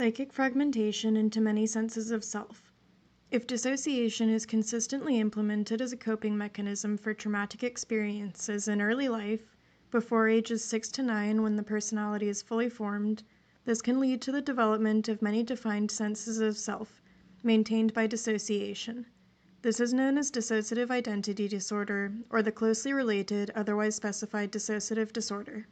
Psychic fragmentation into many senses of self. If dissociation is consistently implemented as a coping mechanism for traumatic experiences in early life, before ages 6 to 9 when the personality is fully formed, this can lead to the development of many defined senses of self, maintained by dissociation. This is known as dissociative identity disorder, or the closely related, otherwise specified dissociative disorder.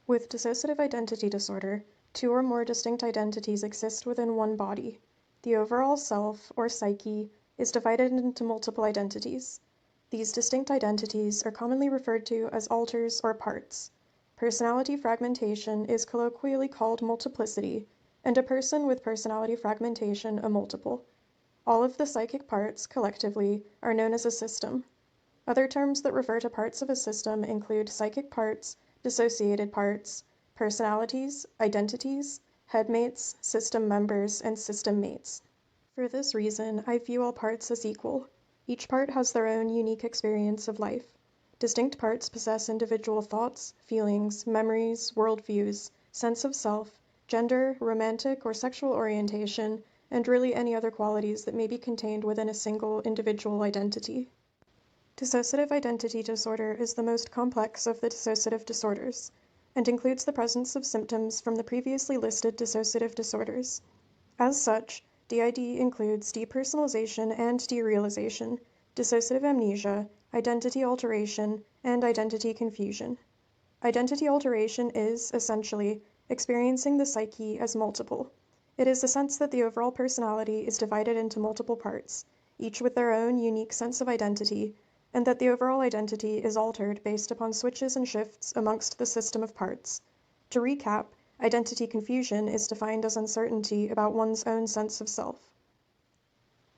With dissociative identity disorder, 2 or more distinct identities exist within one body. The overall self, or psyche, is divided into multiple identities. These distinct identities are commonly referred to as alters or parts. Personality fragmentation is colloquially called multiplicity, and a person with personality fragmentation a multiple. All of the psychic parts, collectively, are known as a system. Other terms that refer to parts of a system include psychic parts, dissociated parts, personalities, identities, headmates, system members, and system mates. For this reason, I view all parts as equal. Each part has their own unique experience of life. Distinct parts possess individual thoughts, feelings, memories, worldviews, sense of self, gender, romantic or sexual orientation, and really any other qualities that may be contained within a single individual identity. Dissociative identity disorder is the most complex of the dissociative disorders, and includes the presence of symptoms from the previously listed dissociative disorders. As such, DID includes depersonalization and derealization, dissociative amnesia, identity alteration, and identity confusion. Identity alteration is, essentially, experiencing the psyche as multiple. It is the sense that the overall personality is divided into multiple parts, each with their own unique sense of identity, and that the overall identity is altered based upon switches and shifts amongst the system of parts. To recap, identity confusion is defined as uncertainty about one's own sense of self.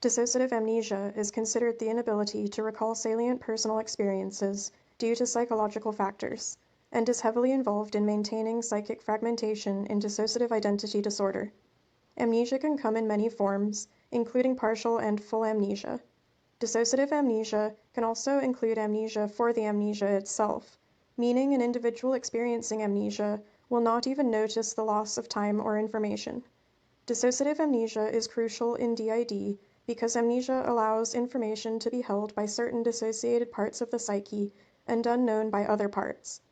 Dissociative amnesia is considered the inability to recall salient personal experiences due to psychological factors, and is heavily involved in maintaining psychic fragmentation in dissociative identity disorder. Amnesia can come in many forms, including partial and full amnesia. Dissociative amnesia can also include amnesia for the amnesia itself, meaning an individual experiencing amnesia will not even notice the loss of time or information. Dissociative amnesia is crucial in DID because amnesia allows information to be held by certain dissociated parts of the psyche and unknown by other parts.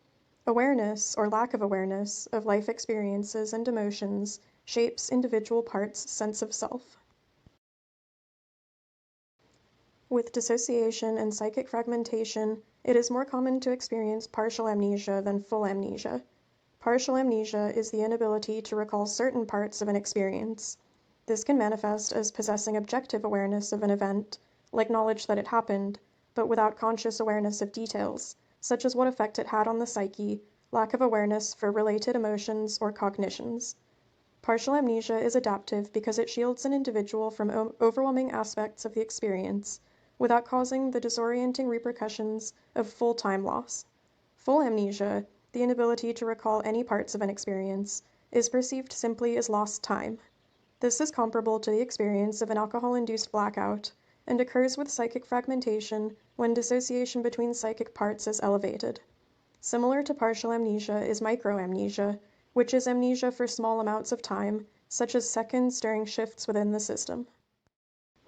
Awareness, or lack of awareness, of life experiences and emotions shapes individual parts' sense of self. With dissociation and psychic fragmentation, it is more common to experience partial amnesia than full amnesia. Partial amnesia is the inability to recall certain parts of an experience. This can manifest as possessing objective awareness of an event, like knowledge that it happened, but without conscious awareness of details, such as what effect it had on the psyche, lack of awareness for related emotions or cognitions. Partial amnesia is adaptive because it shields an individual from overwhelming aspects of the experience, without causing the disorienting repercussions of full time loss. Full amnesia, the inability to recall any parts of an experience, is perceived simply as lost time. This is comparable to the experience of an alcohol-induced blackout, and occurs with psychic fragmentation when dissociation between psychic parts is elevated. Similar to partial amnesia is microamnesia, which is amnesia for small amounts of time, such as seconds during shifts within the system.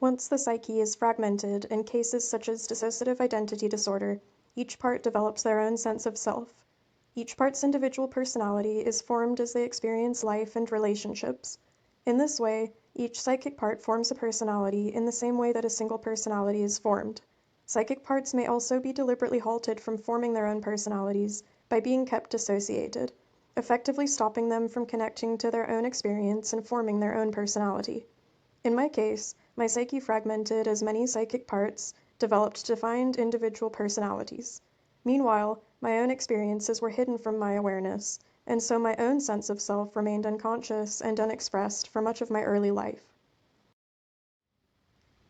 Once the psyche is fragmented, in cases such as dissociative identity disorder, each part develops their own sense of self. Each part's individual personality is formed as they experience life and relationships. In this way, each psychic part forms a personality in the same way that a single personality is formed. Psychic parts may also be deliberately halted from forming their own personalities by being kept dissociated, effectively stopping them from connecting to their own experience and forming their own personality. In my case, my psyche fragmented as many psychic parts developed defined individual personalities. Meanwhile, my own experiences were hidden from my awareness, and so my own sense of self remained unconscious and unexpressed for much of my early life.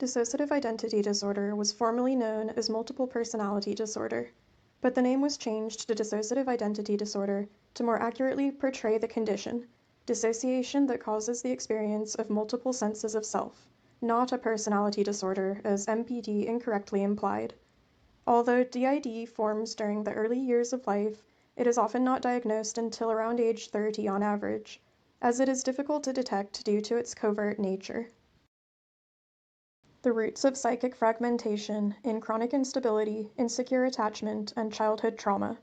Dissociative identity disorder was formerly known as multiple personality disorder, but the name was changed to dissociative identity disorder to more accurately portray the condition, dissociation that causes the experience of multiple senses of self, not a personality disorder, as MPD incorrectly implied. Although DID forms during the early years of life, it is often not diagnosed until around age 30 on average. as it is difficult to detect due to its covert nature. The roots of psychic fragmentation in chronic instability, insecure attachment, and childhood trauma.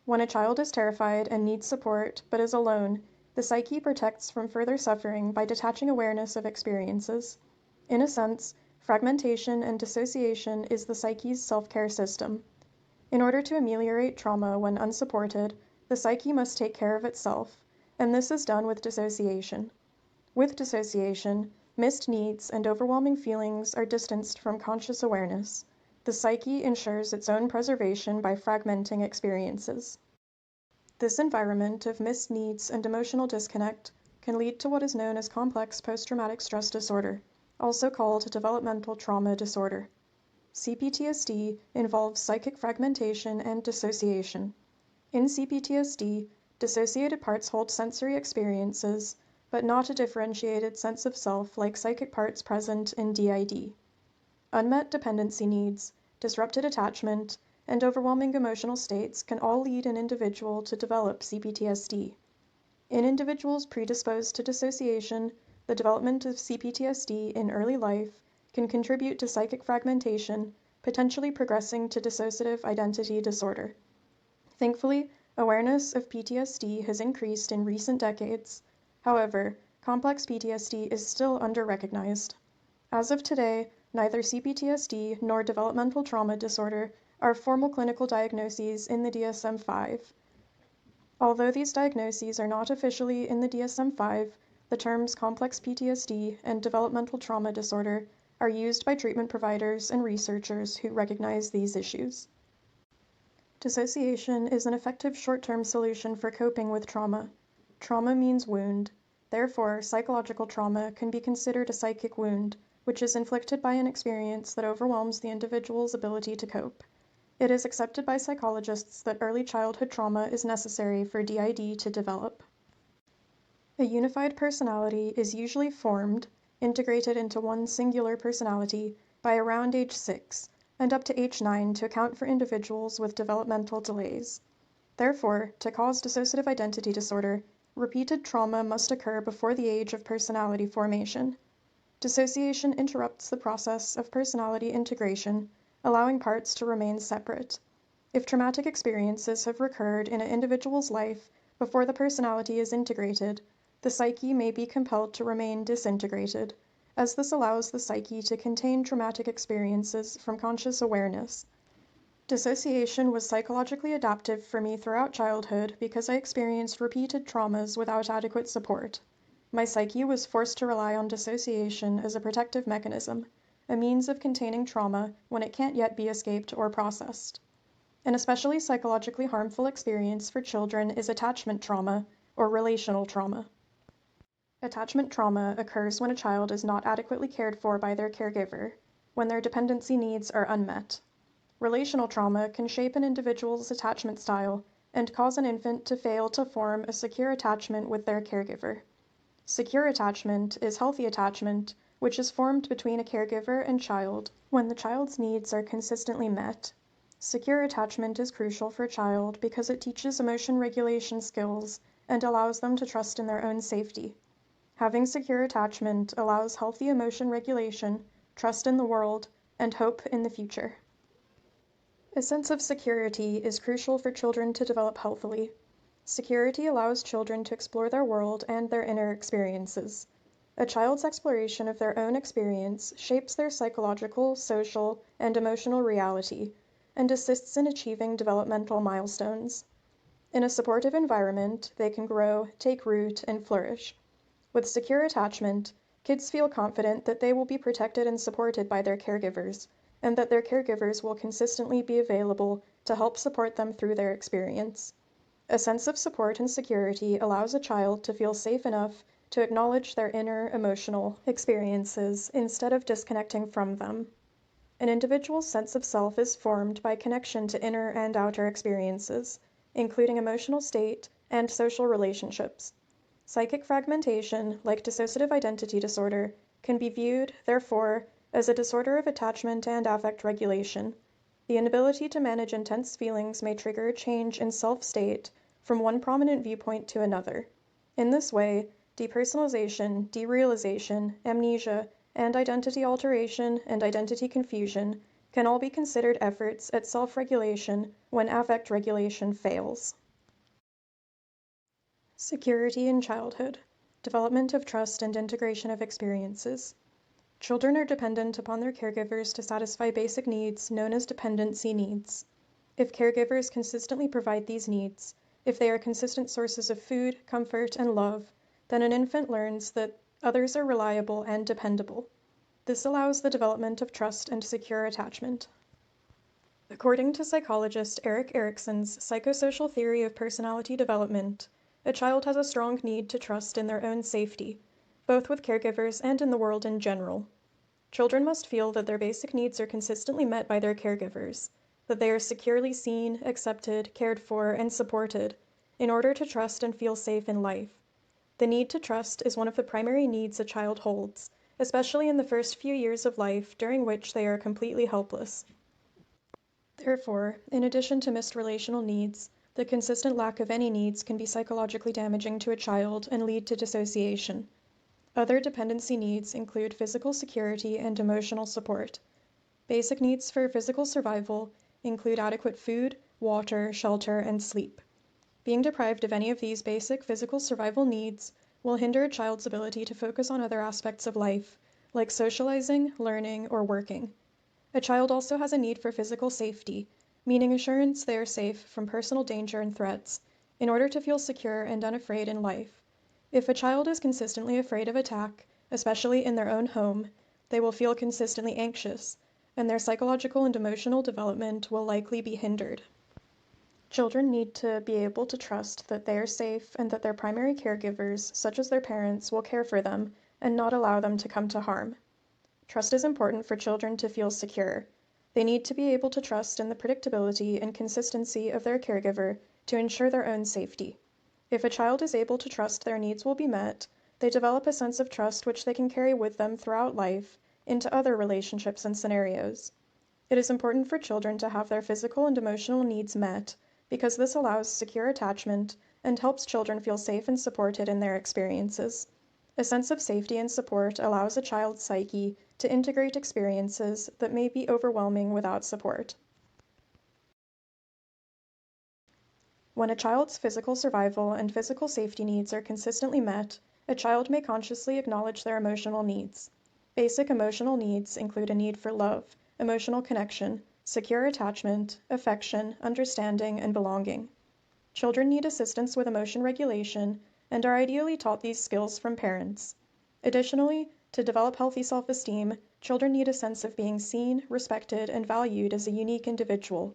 When a child is terrified and needs support but is alone, the psyche protects from further suffering by detaching awareness of experiences. In a sense, fragmentation and dissociation is the psyche's self-care system. In order to ameliorate trauma when unsupported, the psyche must take care of itself, and this is done with dissociation. With dissociation, missed needs and overwhelming feelings are distanced from conscious awareness. The psyche ensures its own preservation by fragmenting experiences. This environment of missed needs and emotional disconnect can lead to what is known as complex post-traumatic stress disorder, also called developmental trauma disorder. CPTSD involves psychic fragmentation and dissociation. In CPTSD, dissociated parts hold sensory experiences, but not a differentiated sense of self like psychic parts present in DID. Unmet dependency needs, disrupted attachment, and overwhelming emotional states can all lead an individual to develop CPTSD. In individuals predisposed to dissociation, the development of CPTSD in early life can contribute to psychic fragmentation, potentially progressing to dissociative identity disorder. Thankfully, awareness of PTSD has increased in recent decades. However, complex PTSD is still under-recognized. As of today, neither CPTSD nor developmental trauma disorder are formal clinical diagnoses in the DSM-5. Although these diagnoses are not officially in the DSM-5, the terms complex PTSD and developmental trauma disorder are used by treatment providers and researchers who recognize these issues. Dissociation is an effective short-term solution for coping with trauma. Trauma means wound. Therefore, psychological trauma can be considered a psychic wound, which is inflicted by an experience that overwhelms the individual's ability to cope. It is accepted by psychologists that early childhood trauma is necessary for DID to develop. A unified personality is usually formed, integrated into one singular personality, by around age 6, and up to age 9 to account for individuals with developmental delays. Therefore, to cause dissociative identity disorder, repeated trauma must occur before the age of personality formation. Dissociation interrupts the process of personality integration, allowing parts to remain separate. If traumatic experiences have recurred in an individual's life before the personality is integrated, the psyche may be compelled to remain disintegrated, as this allows the psyche to contain traumatic experiences from conscious awareness. Dissociation was psychologically adaptive for me throughout childhood because I experienced repeated traumas without adequate support. My psyche was forced to rely on dissociation as a protective mechanism, a means of containing trauma when it can't yet be escaped or processed. An especially psychologically harmful experience for children is attachment trauma or relational trauma. Attachment trauma occurs when a child is not adequately cared for by their caregiver, when their dependency needs are unmet. Relational trauma can shape an individual's attachment style and cause an infant to fail to form a secure attachment with their caregiver. Secure attachment is healthy attachment, which is formed between a caregiver and child when the child's needs are consistently met. Secure attachment is crucial for a child because it teaches emotion regulation skills and allows them to trust in their own safety. Having secure attachment allows healthy emotion regulation, trust in the world, and hope in the future. A sense of security is crucial for children to develop healthily. Security allows children to explore their world and their inner experiences. A child's exploration of their own experience shapes their psychological, social, and emotional reality, and assists in achieving developmental milestones. In a supportive environment, they can grow, take root, and flourish. With secure attachment, kids feel confident that they will be protected and supported by their caregivers, and that their caregivers will consistently be available to help support them through their experience. A sense of support and security allows a child to feel safe enough to acknowledge their inner emotional experiences instead of disconnecting from them. An individual's sense of self is formed by connection to inner and outer experiences, including emotional state and social relationships. Psychic fragmentation, like dissociative identity disorder, can be viewed, therefore, as a disorder of attachment and affect regulation. The inability to manage intense feelings may trigger a change in self-state from one prominent viewpoint to another. In this way, Depersonalization, derealization, amnesia, and identity alteration and identity confusion can all be considered efforts at self-regulation when affect regulation fails. Security in childhood. Development of trust and integration of experiences. Children are dependent upon their caregivers to satisfy basic needs known as dependency needs. If caregivers consistently provide these needs, if they are consistent sources of food, comfort, and love, then an infant learns that others are reliable and dependable. This allows the development of trust and secure attachment. According to psychologist Erik Erikson's psychosocial theory of personality development, a child has a strong need to trust in their own safety, both with caregivers and in the world in general. Children must feel that their basic needs are consistently met by their caregivers, that they are securely seen, accepted, cared for, and supported, in order to trust and feel safe in life. The need to trust is one of the primary needs a child holds, especially in the first few years of life during which they are completely helpless. Therefore, in addition to missed relational needs, the consistent lack of any needs can be psychologically damaging to a child and lead to dissociation. Other dependency needs include physical security and emotional support. Basic needs for physical survival include adequate food, water, shelter, and sleep. Being deprived of any of these basic physical survival needs will hinder a child's ability to focus on other aspects of life, like socializing, learning, or working. A child also has a need for physical safety, meaning assurance they are safe from personal danger and threats, in order to feel secure and unafraid in life. If a child is consistently afraid of attack, especially in their own home, they will feel consistently anxious, and their psychological and emotional development will likely be hindered. Children need to be able to trust that they are safe and that their primary caregivers, such as their parents, will care for them and not allow them to come to harm. Trust is important for children to feel secure. They need to be able to trust in the predictability and consistency of their caregiver to ensure their own safety. If a child is able to trust their needs will be met, they develop a sense of trust which they can carry with them throughout life into other relationships and scenarios. It is important for children to have their physical and emotional needs met because this allows secure attachment and helps children feel safe and supported in their experiences. A sense of safety and support allows a child's psyche to integrate experiences that may be overwhelming without support. When a child's physical survival and physical safety needs are consistently met, a child may consciously acknowledge their emotional needs. Basic emotional needs include a need for love, emotional connection, secure attachment, affection, understanding, and belonging. Children need assistance with emotion regulation and are ideally taught these skills from parents. Additionally, to develop healthy self-esteem, children need a sense of being seen, respected, and valued as a unique individual.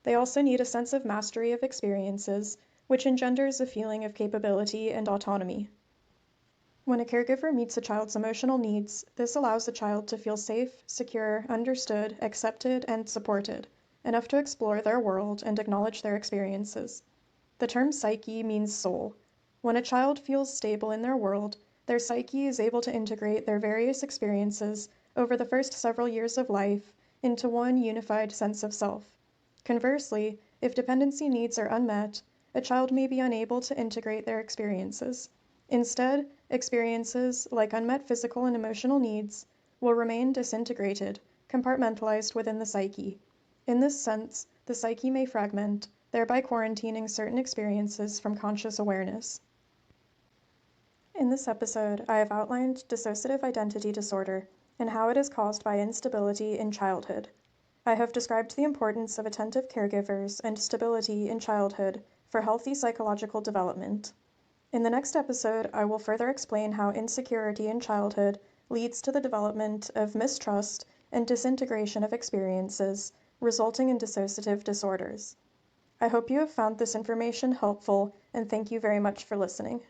They also need a sense of mastery of experiences, which engenders a feeling of capability and autonomy. When a caregiver meets a child's emotional needs, this allows the child to feel safe, secure, understood, accepted, and supported, enough to explore their world and acknowledge their experiences. The term psyche means soul. When a child feels stable in their world, their psyche is able to integrate their various experiences over the first several years of life into one unified sense of self. Conversely, if dependency needs are unmet, a child may be unable to integrate their experiences. Instead, experiences like unmet physical and emotional needs will remain disintegrated, compartmentalized within the psyche. In this sense, the psyche may fragment, thereby quarantining certain experiences from conscious awareness. In this episode, I have outlined dissociative identity disorder and how it is caused by instability in childhood. I have described the importance of attentive caregivers and stability in childhood for healthy psychological development. In the next episode, I will further explain how insecurity in childhood leads to the development of mistrust and disintegration of experiences, resulting in dissociative disorders. I hope you have found this information helpful, and thank you very much for listening.